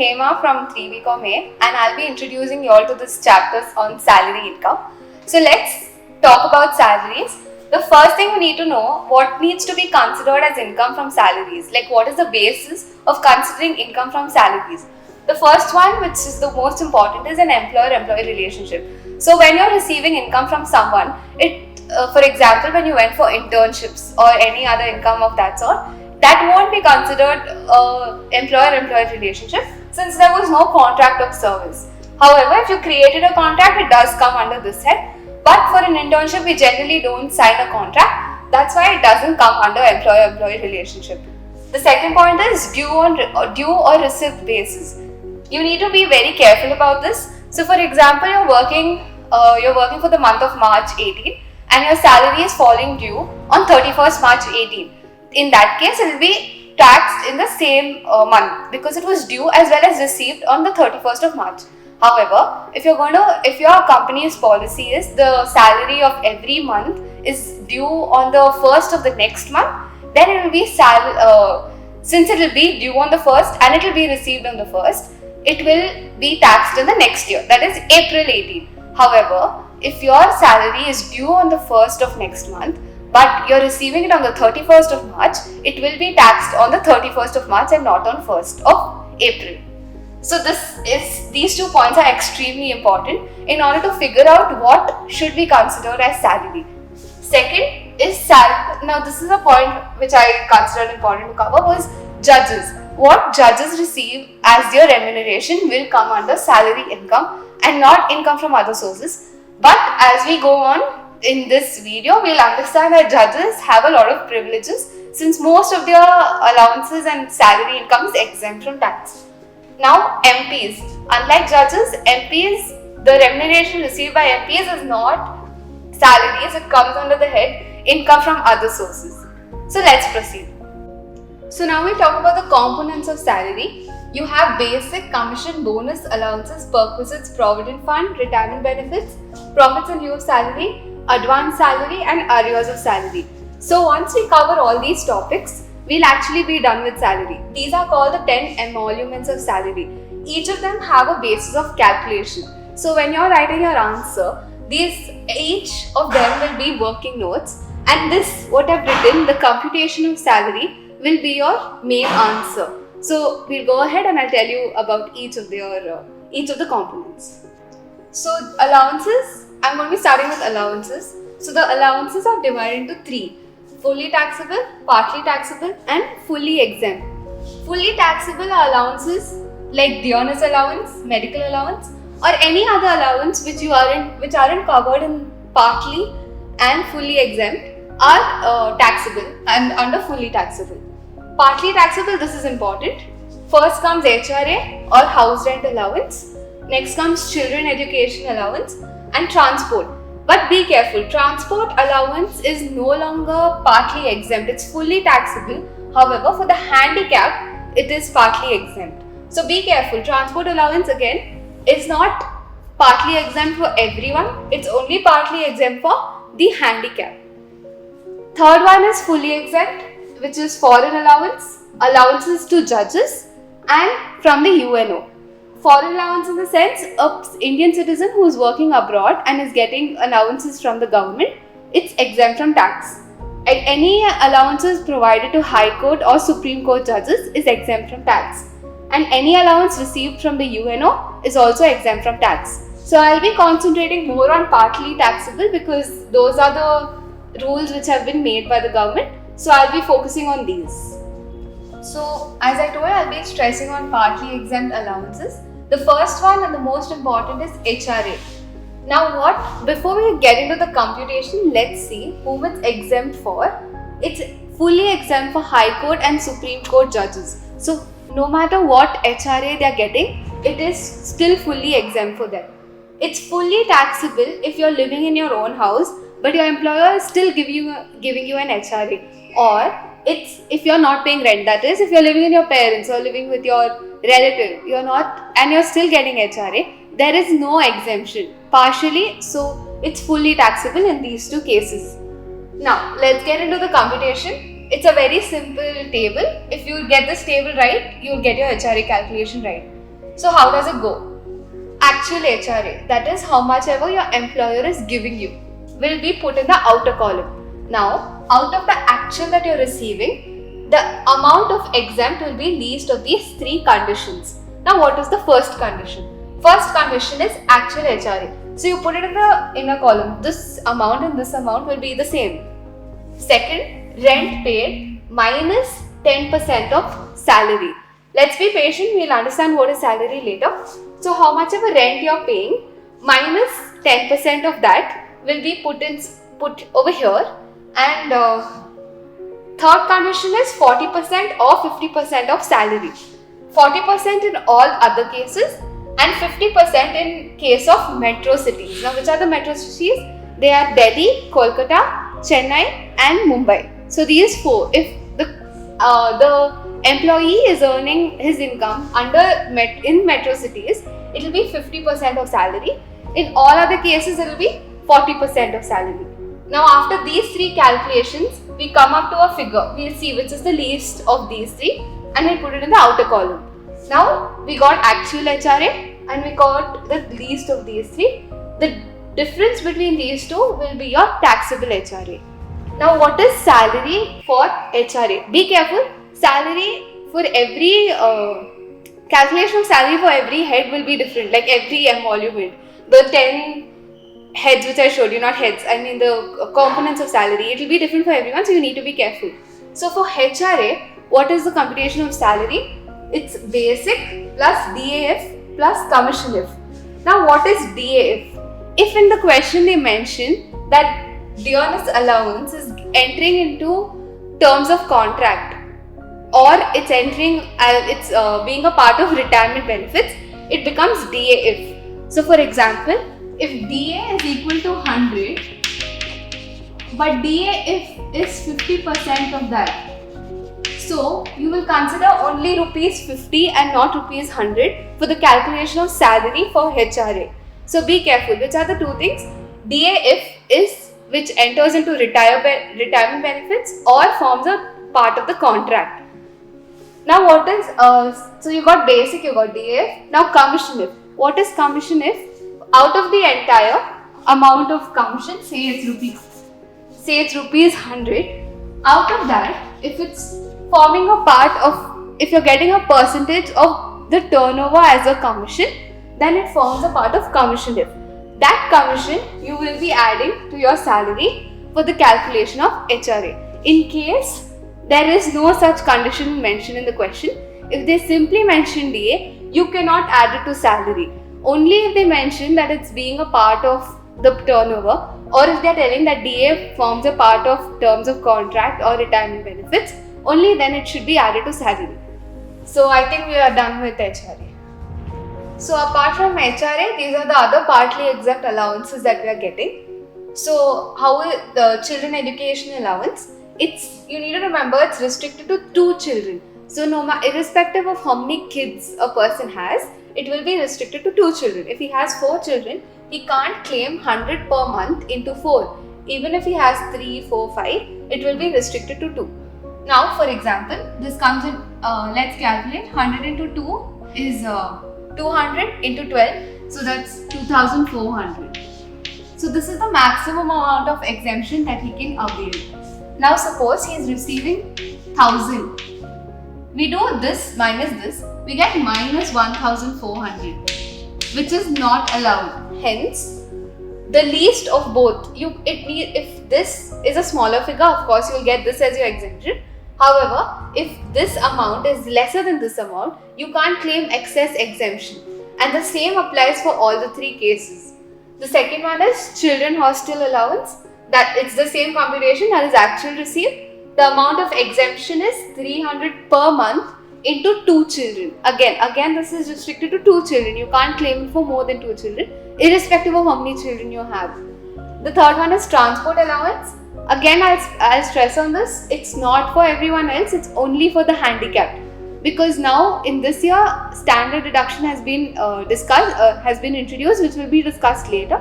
Hema from 3 Week of May, and I'll be introducing you all to this chapters on salary income. So let's talk about salaries. The first thing we need to know what needs to be considered as income from salaries. Like what is the basis of considering income from salaries? The first one, which is the most important, is an employer-employee relationship. So when you're receiving income from someone, for example, when you went for internships or any other income of that sort, that won't be considered employer-employee relationship since there was no contract of service. However, if you created a contract, it does come under this head. But for an internship, we generally don't sign a contract. That's why it doesn't come under employer-employee relationship. The second point is due or receipt basis. You need to be very careful about this. So, for example, you're working for the month of March 18, and your salary is falling due on 31st March 18. In that case, it will be taxed in the same month because it was due as well as received on the 31st of March. However, if your company's policy is the salary of every month is due on the first of the next month, then it will be since it will be due on the first and it will be received on the first, it will be taxed in the next year, that is April 18. However, if your salary is due on the first of next month, but you're receiving it on the 31st of March, it will be taxed on the 31st of March and not on 1st of April. So these 2 points are extremely important in order to figure out what should be considered as salary. Second is salary. Now this is a point which I considered important to cover was judges. What judges receive as their remuneration will come under salary income and not income from other sources. But as we go on in this video, we'll understand that judges have a lot of privileges since most of their allowances and salary income is exempt from tax. Now MPs, unlike judges, MPs, the remuneration received by MPs is not salaries, it comes under the head income from other sources. So let's proceed. So now we talk about the components of salary. You have basic, commission, bonus, allowances, perquisites, provident fund, retirement benefits, profits in lieu of salary, advance salary and arrears of salary. So once we cover all these topics, we'll actually be done with salary. These are called the 10 emoluments of salary. Each of them have a basis of calculation. So when you're writing your answer, each of them will be working notes, and this, what I've written, the computation of salary, will be your main answer. So we'll go ahead and I'll tell you about each of the components. So allowances, I'm going to be starting with allowances. So the allowances are divided into 3. Fully taxable, partly taxable and fully exempt. Fully taxable are allowances like Dionys allowance, medical allowance or any other allowance which aren't covered in partly and fully exempt are taxable and under fully taxable. Partly taxable, this is important. First comes HRA or house rent allowance. Next comes children education allowance and transport. But be careful, transport allowance is no longer partly exempt, it's fully taxable. However, for the handicap, it is partly exempt. So be careful, transport allowance again is not partly exempt for everyone, it's only partly exempt for the handicap. Third one is fully exempt, which is foreign allowances to judges and from the UNO. Foreign allowance in the sense, an Indian citizen who is working abroad and is getting allowances from the government, it's exempt from tax. Any allowances provided to High Court or Supreme Court judges is exempt from tax. And any allowance received from the UNO is also exempt from tax. So I'll be concentrating more on partly taxable because those are the rules which have been made by the government. So I'll be focusing on these. So as I told you, I'll be stressing on partly exempt allowances. The first one and the most important is HRA. Now before we get into the computation, let's see whom it's exempt for. It's fully exempt for High Court and Supreme Court judges. So no matter what HRA they are getting, it is still fully exempt for them. It's fully taxable if you're living in your own house, but your employer is still giving you an HRA. Or it's if you're not paying rent, that is if you're living with your parents or living with your relative, you're still getting HRA, there is no exemption partially, so it's fully taxable in these 2 cases. Now let's get into the computation. It's a very simple table. If you get this table right, you'll get your HRA calculation right. So how does it go? Actual HRA, that is how much ever your employer is giving you, will be put in the outer column. Now, out of the actual that you're receiving, the amount of exempt will be least of these three conditions. Now, what is the first condition? First condition is actual HRA. So you put it in the inner column. This amount and this amount will be the same. Second, rent paid minus 10% of salary. Let's be patient, we'll understand what is salary later. So how much of a rent you're paying minus 10% of that will be put over here, and third condition is 40% or 50% of salary. 40% in all other cases and 50% in case of metro cities. Now which are the metro cities? They are Delhi, Kolkata, Chennai and Mumbai. So these four. If the employee is earning his income in metro cities, it will be 50% of salary. In all other cases, it will be 40% of salary. Now, after these three calculations, we come up to a figure. We'll see which is the least of these three, and we'll put it in the outer column. Now, we got actual HRA and we got the least of these three. The difference between these two will be your taxable HRA. Now, what is salary for HRA? Be careful. Salary for every calculation of salary for every head will be different, like every emolument. The 10 heads which I showed you, not heads, I mean the components of salary, it will be different for everyone, so you need to be careful. So for HRA, what is the computation of salary? It's basic plus DAF plus commission if. Now what is DAF? If in the question they mention that dearness allowance is entering into terms of contract, or it's entering, being a part of retirement benefits, it becomes DAF. So for example, if DA is equal to 100, but DAF is 50% of that, so you will consider only rupees 50 and not rupees 100 for the calculation of salary for HRA. So be careful, which are the two things? DAF is which enters into retirement benefits or forms a part of the contract. Now what is, so you got basic, you got DAF. Now commission if. What is commission if? Out of the entire amount of commission, say it's rupees 100. Out of that, if it's forming a part of, if you're getting a percentage of the turnover as a commission, then it forms a part of commission if. That commission you will be adding to your salary for the calculation of HRA. In case there is no such condition mentioned in the question, if they simply mention DA, you cannot add it to salary. Only if they mention that it's being a part of the turnover, or if they are telling that DA forms a part of terms of contract or retirement benefits, only then it should be added to salary. So I think we are done with HRA. So apart from HRA, these are the other partly exempt allowances that we are getting. So how is the children education allowance? You need to remember it's restricted to 2 children. So irrespective of how many kids a person has, it will be restricted to 2 children. If he has 4 children, he can't claim 100 per month into 4. Even if he has 3, 4, 5, it will be restricted to 2. Now for example, this comes in, let's calculate 100 into 2 is 200 into 12, so that's 2400. So this is the maximum amount of exemption that he can avail. Now suppose he is receiving 1000. We do this minus this, we get minus 1400, which is not allowed. Hence, the least of both. If this is a smaller figure, of course you will get this as your exemption. However, if this amount is lesser than this amount, you can't claim excess exemption. And the same applies for all the 3 cases. The second one is children hostel allowance. That it's the same computation that is actual received. The amount of exemption is 300 per month into 2 children. Again, this is restricted to 2 children. You can't claim for more than 2 children, irrespective of how many children you have. The third one is transport allowance. Again, I'll stress on this. It's not for everyone else. It's only for the handicapped. Because now in this year, standard deduction has been introduced, which will be discussed later.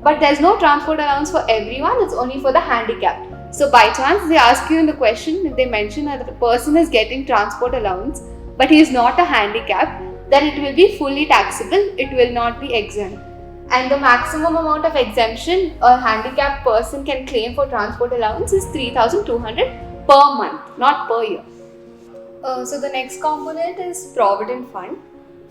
But there's no transport allowance for everyone, it's only for the handicapped. So by chance they ask you in the question, if they mention that the person is getting transport allowance, but he is not a handicapped, then it will be fully taxable, it will not be exempt. And the maximum amount of exemption a handicapped person can claim for transport allowance is 3,200 per month, not per year. So the next component is Provident Fund.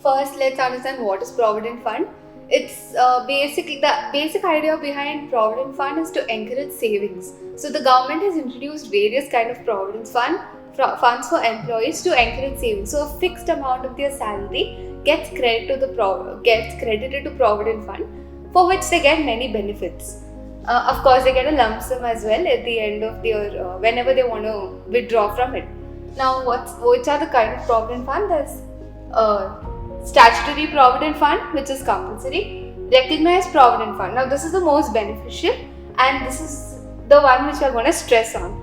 First, let's understand what is Provident Fund. It's basically the basic idea behind Provident Fund is to encourage savings. So the government has introduced various kind of Provident funds for employees to encourage savings. So a fixed amount of their salary gets credited to Provident Fund, for which they get many benefits. Of course, they get a lump sum as well at the end of their whenever they want to withdraw from it. Now, which are the kind of Provident Fund? There's Statutory Provident Fund, which is compulsory. Recognized Provident Fund. Now, this is the most beneficial, and this is the one which we are going to stress on.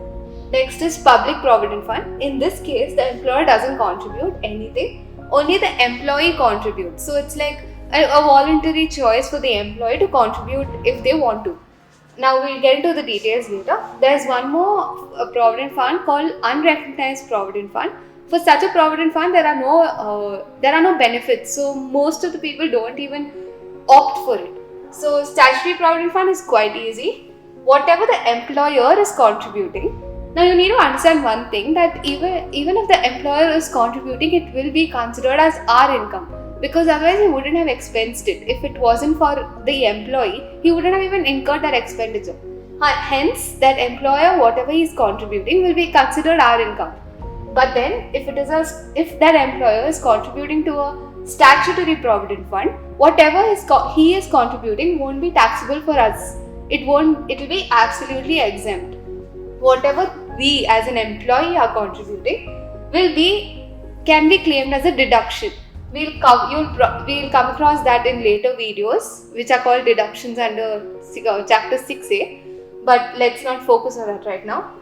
Next is Public Provident Fund. In this case, the employer doesn't contribute anything, only the employee contributes. So it's like a voluntary choice for the employee to contribute if they want to. Now we'll get into the details later. There's one more Provident Fund called Unrecognized Provident Fund. For such a Provident Fund, there are no benefits. So most of the people don't even opt for it. So Statutory Provident Fund is quite easy. Whatever the employer is contributing. Now you need to understand one thing, that even if the employer is contributing, it will be considered as our income, because otherwise he wouldn't have expensed it. If it wasn't for the employee, he wouldn't have even incurred that expenditure. Hence, that employer, whatever he is contributing, will be considered our income. But then, if that employer is contributing to a statutory provident fund, whatever he is contributing won't be taxable for us. It will be absolutely exempt. Whatever we as an employee are contributing can be claimed as a deduction. We'll come across that in later videos, which are called deductions under chapter 6a. But let's not focus on that right now.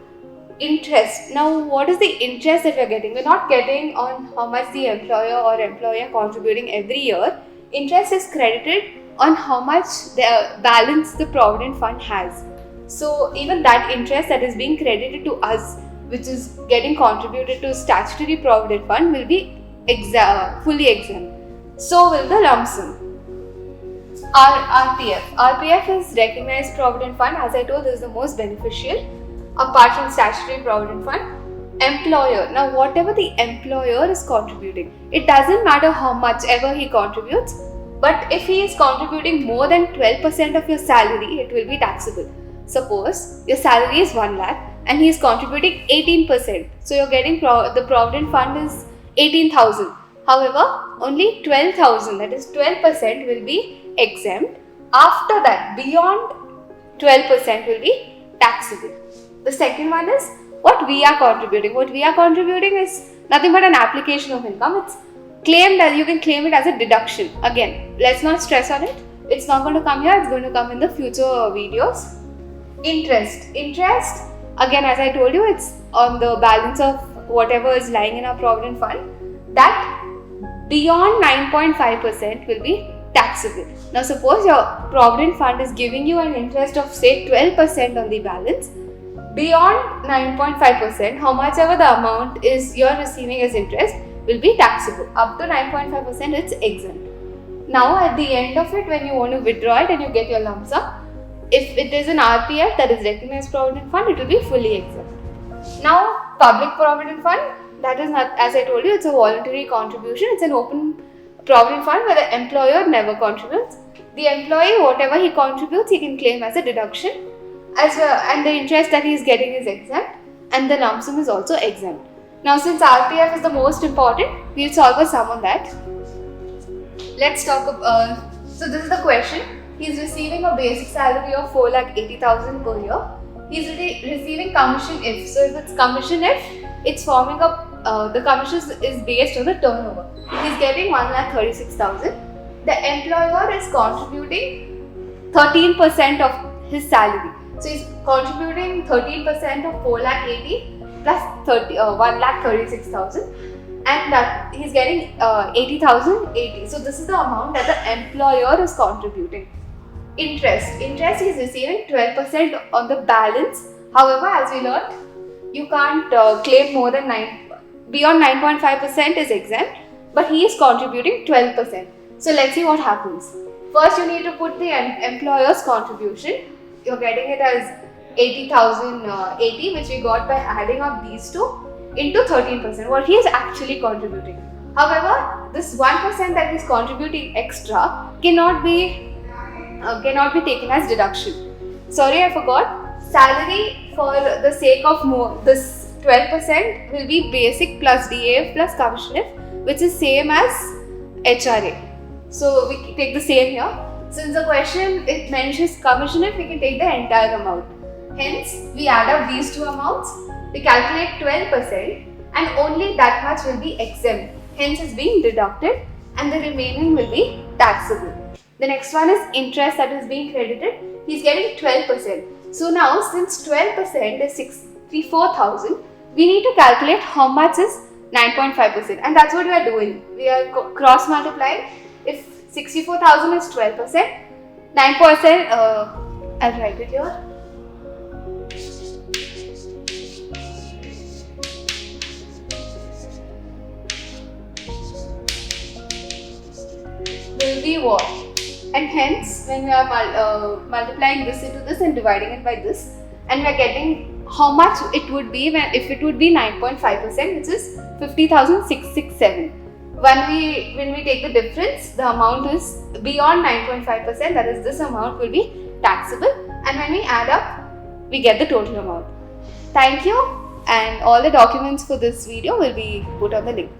Interest. Now, what is the interest that we're getting? We're not getting on how much the employer or employee are contributing every year. Interest is credited on how much the balance the Provident Fund has. So even that interest that is being credited to us, which is getting contributed to statutory Provident Fund, will be fully exempt. So will the lump sum. RPF. RPF is Recognized Provident Fund. As I told, this is the most beneficial apart from statutory Provident Fund. Employer. Now whatever the employer is contributing, it doesn't matter how much ever he contributes, but if he is contributing more than 12% of your salary, it will be taxable. Suppose your salary is 1 lakh and he is contributing 18%. So you're getting the Provident Fund is 18,000. However, only 12,000, that is 12%, will be exempt. After that, beyond 12% will be taxable. The second one is what we are contributing. What we are contributing is nothing but an application of income. It's claimed as you can claim it as a deduction. Again, let's not stress on it. It's not going to come here. It's going to come in the future videos. Interest. Interest, again, as I told you, it's on the balance of whatever is lying in our Provident Fund. That beyond 9.5% will be taxable. Now suppose your Provident Fund is giving you an interest of say 12% on the balance. Beyond 9.5%, how much ever the amount is you're receiving as interest will be taxable. Up to 9.5% it's exempt. Now at the end of it, when you want to withdraw it and you get your lump sum, if it is an RPF, that is Recognized Provident Fund, it will be fully exempt. Now Public Provident Fund, that is not, as I told you, it's a voluntary contribution. It's an open Provident Fund where the employer never contributes. The employee, whatever he contributes, he can claim as a deduction, as well, and the interest that he is getting is exempt, and the lump sum is also exempt. Now, since RPF is the most important, we'll solve a sum on that. Let's talk about. So this is the question. He's receiving a basic salary of 4,80,000 per year. He's receiving commission if. So if it's commission if, it's forming up. The commission is based on the turnover. He's getting 1,36,000. The employer is contributing 13% of his salary. So he's contributing 13% of 4,80,000 plus 1,36,000, and that he's getting 80,080. So this is the amount that the employer is contributing. Interest he's receiving 12% on the balance. However, as we learned, you can't claim more than beyond 9.5% is exempt, but he is contributing 12%. So let's see what happens. First, you need to put the employer's contribution. You're getting it as 80,080, which we got by adding up these two, into 13%, what he is actually contributing. However, this 1% that he's contributing extra cannot be taken as deduction. Sorry, I forgot. Salary, for the sake of this 12% will be basic plus DAF plus commission if, which is same as HRA. So we take the same here. Since the question it mentions commission if, we can take the entire amount. Hence, we add up these two amounts, we calculate 12%, and only that much will be exempt. Hence, it's being deducted, and the remaining will be taxable. The next one is interest that is being credited. He's getting 12%. So now, since 12% is 64,000, we need to calculate how much is 9.5%, and that's what we are doing. We are cross multiplying. If 64,000 is 12%, 9%, I'll write it here. Will be what? And hence, when we are multiplying this into this and dividing it by this, and we are getting how much it would be if it would be 9.5%, which is 50,667. When we take the difference, the amount is beyond 9.5%, that is, this amount will be taxable, and when we add up, we get the total amount. Thank you, and all the documents for this video will be put on the link.